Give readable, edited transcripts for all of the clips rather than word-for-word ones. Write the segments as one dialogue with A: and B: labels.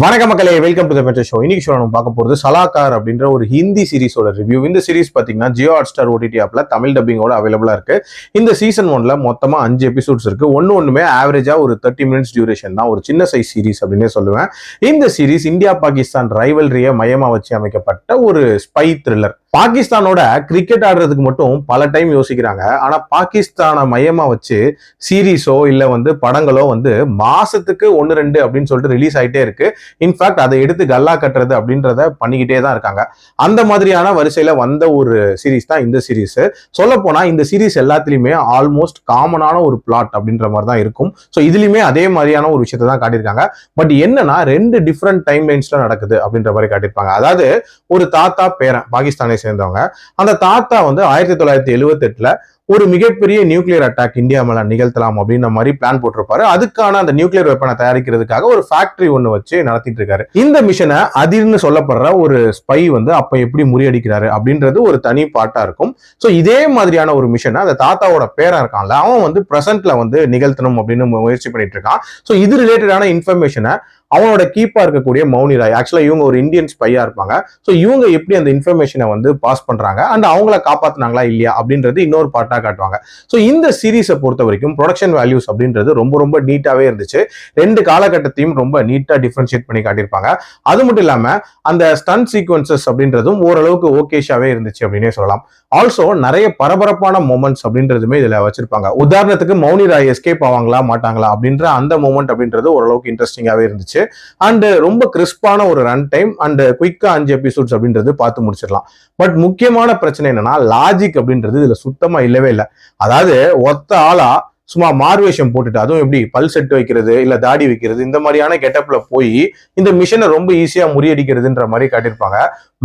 A: வணக்க மக்களே, welcome to the better show. இன்னைக்கு ஷோ நம்ம பார்க்க போறது சலாக்கார் அப்படின்ற ஒரு ஹிந்தி சீரிஸோட ரிவ்யூ. இந்த சீரிஸ் பாத்தீங்கன்னா ஜியோ ஹாட்ஸ்டார் ஓடிடி ஆப்ல தமிழ் டப்பிங்கோட அவைலபிளா இருக்கு. இந்த சீசன் 1ல மொத்தமா 5 எபிசோட்ஸ் இருக்கு. ஒண்ணுமே ஆவரேஜா ஒரு 30 மினிட்ஸ் டியூரேஷன் தான். ஒரு சின்ன சைஸ் சீரிஸ் அப்படின்னே சொல்லுவேன். இந்த சீரிஸ் இந்தியா பாகிஸ்தான் ரைவல்ரியை மையமா வச்சு அமைக்கப்பட்ட ஒரு ஸ்பை த்ரில்லர். பாகிஸ்தானோட கிரிக்கெட் ஆடுறதுக்கு மட்டும் பல டைம் யோசிக்கிறாங்க. ஆனா பாகிஸ்தானை மையமா வச்சு சீரீஸோ இல்ல படங்களோ மாசத்துக்கு 1-2 அப்படின்னு சொல்லிட்டு ரிலீஸ் ஆயிட்டே இருக்கு. இன்ஃபேக்ட் அதை எடுத்து கல்லா கட்டுறது அப்படின்றத பண்ணிக்கிட்டே தான் இருக்காங்க. அந்த மாதிரியான வரிசையில வந்த ஒரு சீரீஸ் தான் இந்த சீரீஸ். சொல்ல போனா இந்த சீரீஸ் எல்லாத்துலயுமே ஆல்மோஸ்ட் காமனான ஒரு பிளாட் அப்படின்ற மாதிரி தான் இருக்கும். ஸோ இதுலயுமே அதே மாதிரியான ஒரு விஷயத்தை தான் காட்டியிருக்காங்க. பட் என்னன்னா 2 டிஃப்ரெண்ட் டைம் லைன்ஸ்ல நடக்குது அப்படின்ற மாதிரி காட்டியிருப்பாங்க. அதாவது ஒரு தாத்தா பேரன் பாகிஸ்தானை சேர்ந்தவங்க. அந்த தாத்தா 1978ல ஒரு மிகப்பெரிய நியூக்ளியர் அட்டாக் இந்தியா மேல நிகழ்த்தலாம் அப்படின்ற மாதிரி பிளான் போட்டிருப்பாரு. அதுக்கான அந்த நியூக்ளியர் வெப்பனை தயாரிக்கிறதுக்காக ஒரு ஃபேக்டரி ஒண்ணு வச்சு நடத்திட்டு இருக்காரு. இந்த மிஷனை அதிர்னு சொல்லப்படுற ஒரு ஸ்பை அப்ப எப்படி முறியடிக்கிறாரு அப்படின்றது ஒரு தனி பாட்டா இருக்கும். சோ இதே மாதிரியான ஒரு மிஷனை அந்த தாத்தாவோட பேரன் இருக்கான்ல, அவன் பிரசன்ட்ல நிகழ்த்தணும் அப்படின்னு முயற்சி பண்ணிட்டு இருக்கான். சோ இது ரிலேட்டடான இன்ஃபர்மேஷனை அவனோட கீப்பா இருக்கக்கூடிய மௌனி ராய், ஆக்சுவலா இவங்க ஒரு இந்தியன் ஸ்பையா இருப்பாங்க. ஸோ இவங்க எப்படி அந்த இன்ஃபர்மேஷனை பாஸ் பண்றாங்க அண்ட் அவங்கள காப்பாத்தினாங்களா இல்லையா அப்படின்றது இன்னொரு பார்ட்டா காட்டுவாங்க. ஸோ இந்த சீரீஸை பொறுத்த வரைக்கும் ப்ரொடக்ஷன் வேல்யூஸ் அப்படின்றது ரொம்ப ரொம்ப நீட்டாவே இருந்துச்சு. 2 காலகட்டத்தையும் ரொம்ப நீட்டா டிஃபரன்ஷியேட் பண்ணி காட்டியிருப்பாங்க. அது மட்டும் இல்லாம அந்த ஸ்டன் சீக்வன்சஸ் அப்படின்றதும் ஓரளவுக்கு ஓகேஷாவே இருந்துச்சு அப்படின்னே சொல்லலாம். ஆல்சோ நிறைய பரபரப்பான மொமெண்ட்ஸ் அப்படின்றதுமே இதுல வச்சிருப்பாங்க. உதாரணத்துக்கு மௌனி ராய் எஸ்கேப் ஆவாங்களா மாட்டாங்களா அப்படின்ற அந்த மொமெண்ட் அப்படின்றது ஓரளவுக்கு இன்ட்ரெஸ்டிங்காவே இருந்துச்சு. அண்ட் ரொம்ப கிறிஸ்பான ஒரு ரன் டைம் அண்ட் குயிக்கா 5 எபிசோட்ஸ் அப்படின்றது பார்த்து முடிச்சிடலாம். பட் முக்கியமான பிரச்சனை என்னன்னா லாஜிக் அப்படின்றது இதுல சுத்தமா இல்லவே இல்லை. அதாவது ஒத்த ஆளா சும்மா மார்வேஷம் போட்டுட்டு, அதுவும் எப்படி பல் செட் வைக்கிறது இல்ல தாடி வைக்கிறது இந்த மாதிரியான கெட்டப்ல போய் இந்த மிஷனை ரொம்ப ஈஸியா முறியடிக்கிறதுன்ற மாதிரி காட்டியிருப்பாங்க.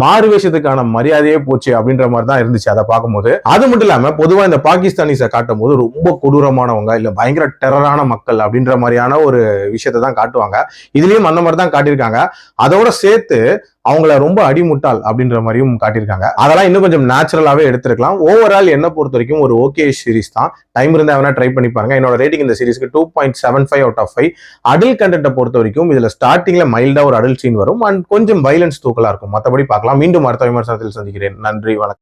A: மார்வேஷத்துக்கான மரியாதையே போச்சு அப்படின்ற மாதிரி தான் இருந்துச்சு அதை பார்க்கும்போது. அது மட்டும் இல்லாம பொதுவா இந்த பாகிஸ்தானிஸை காட்டும் போது ரொம்ப கொடூரமானவங்க இல்ல பயங்கர டெரரான மக்கள் அப்படின்ற மாதிரியான ஒரு விஷயத்தை தான் காட்டுவாங்க. இதுலயும் அந்த மாதிரி தான் காட்டியிருக்காங்க. அதோட சேர்த்து அவங்கள ரொம்ப அடிமுட்டாள் அப்படின்ற மாதிரியும் காட்டியிருக்காங்க. அதெல்லாம் இன்னும் கொஞ்சம் நேச்சுரலாவே எடுத்திருக்கலாம். ஓவரால் என்ன பொறுத்த வரைக்கும் ஒரு ஓகே சீரிஸ் தான். டைம் இருந்தா வேணா ட்ரை பண்ணி பாருங்க. என்னோட ரேட்டிங் இந்த சீரிஸ்க்கு 2.75 அவுட் ஆஃப் 5. அடல்ட் கண்டென்ட்டை பொறுத்த வரைக்கும் இதுல ஸ்டார்டிங்ல மைல்டா ஒரு அடல்ட் சீன் வரும் அண்ட் கொஞ்சம் வைலன்ஸ் தூக்கலா இருக்கும். மற்றபடி பார்க்கலாம். மீண்டும் அடுத்த விமர்சனத்தில் சந்திக்கிறேன். நன்றி, வணக்கம்.